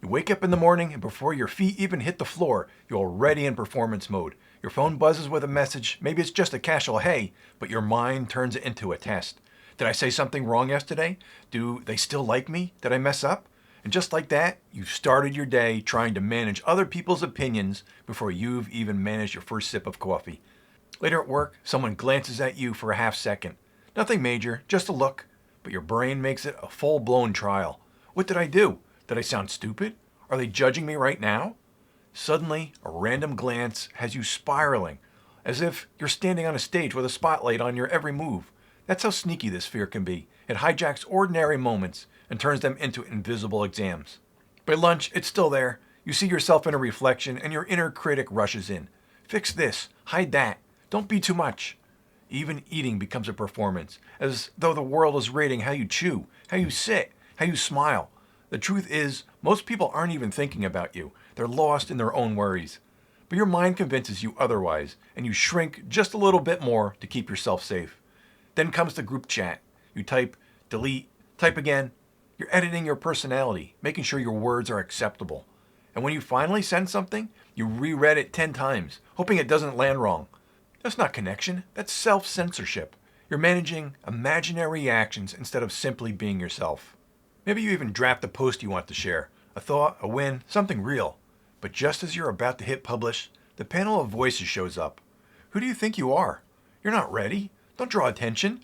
You wake up in the morning and before your feet even hit the floor, you're already in performance mode. Your phone buzzes with a message. Maybe it's just a casual hey, but your mind turns it into a test. Did I say something wrong yesterday? Do they still like me? Did I mess up? And just like that, you've started your day trying to manage other people's opinions before you've even managed your first sip of coffee. Later at work, someone glances at you for a half second. Nothing major, just a look, but your brain makes it a full-blown trial. What did I do? Did I sound stupid? Are they judging me right now? Suddenly, a random glance has you spiraling, as if you're standing on a stage with a spotlight on your every move. That's how sneaky this fear can be. It hijacks ordinary moments and turns them into invisible exams. By lunch, it's still there. You see yourself in a reflection and your inner critic rushes in. Fix this, hide that, don't be too much. Even eating becomes a performance, as though the world is rating how you chew, how you sit, how you smile. The truth is, most people aren't even thinking about you. They're lost in their own worries. But your mind convinces you otherwise, and you shrink just a little bit more to keep yourself safe. Then comes the group chat. You type, delete, type again. You're editing your personality, making sure your words are acceptable. And when you finally send something, you reread it 10 times, hoping it doesn't land wrong. That's not connection, that's self-censorship. You're managing imaginary reactions instead of simply being yourself. Maybe you even draft a post you want to share, a thought, a win, something real. But just as you're about to hit publish, the panel of voices shows up. Who do you think you are? You're not ready. Don't draw attention.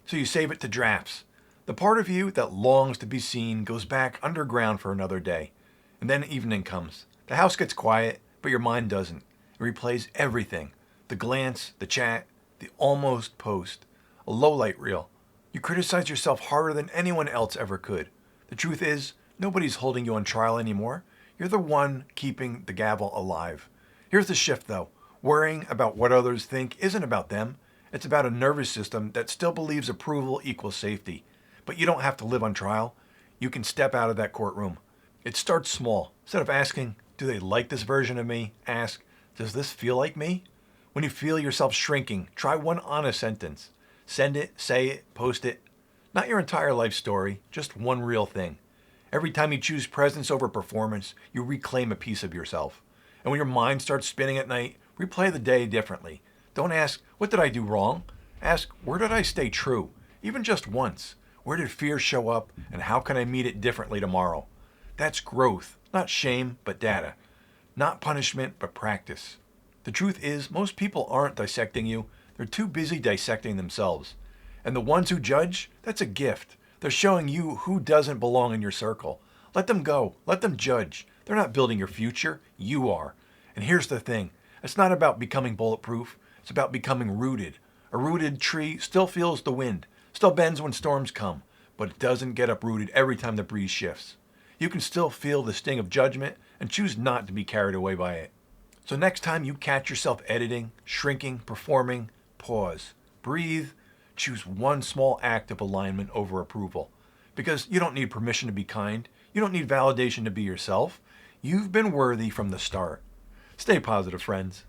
So you save it to drafts. The part of you that longs to be seen goes back underground for another day. And then evening comes. The house gets quiet, but your mind doesn't. It replays everything. The glance, the chat, the almost post, a low-light reel. You criticize yourself harder than anyone else ever could. The truth is, nobody's holding you on trial anymore. You're the one keeping the gavel alive. Here's the shift though. Worrying about what others think isn't about them. It's about a nervous system that still believes approval equals safety. But you don't have to live on trial. You can step out of that courtroom. It starts small. Instead of asking, do they like this version of me? Ask, does this feel like me? When you feel yourself shrinking, try one honest sentence. Send it, say it, post it. Not your entire life story, just one real thing. Every time you choose presence over performance, you reclaim a piece of yourself. And when your mind starts spinning at night, replay the day differently. Don't ask, what did I do wrong? Ask, where did I stay true? Even just once. Where did fear show up, and how can I meet it differently tomorrow? That's growth, not shame, but data. Not punishment, but practice. The truth is, most people aren't dissecting you. They're too busy dissecting themselves. And the ones who judge, that's a gift. They're showing you who doesn't belong in your circle. Let them go. Let them judge. They're not building your future. You are. And here's the thing. It's not about becoming bulletproof. It's about becoming rooted. A rooted tree still feels the wind, still bends when storms come, but it doesn't get uprooted every time the breeze shifts. You can still feel the sting of judgment and choose not to be carried away by it. So next time you catch yourself editing, shrinking, performing, pause, breathe, choose one small act of alignment over approval. Because you don't need permission to be kind. You don't need validation to be yourself. You've been worthy from the start. Stay positive, friends.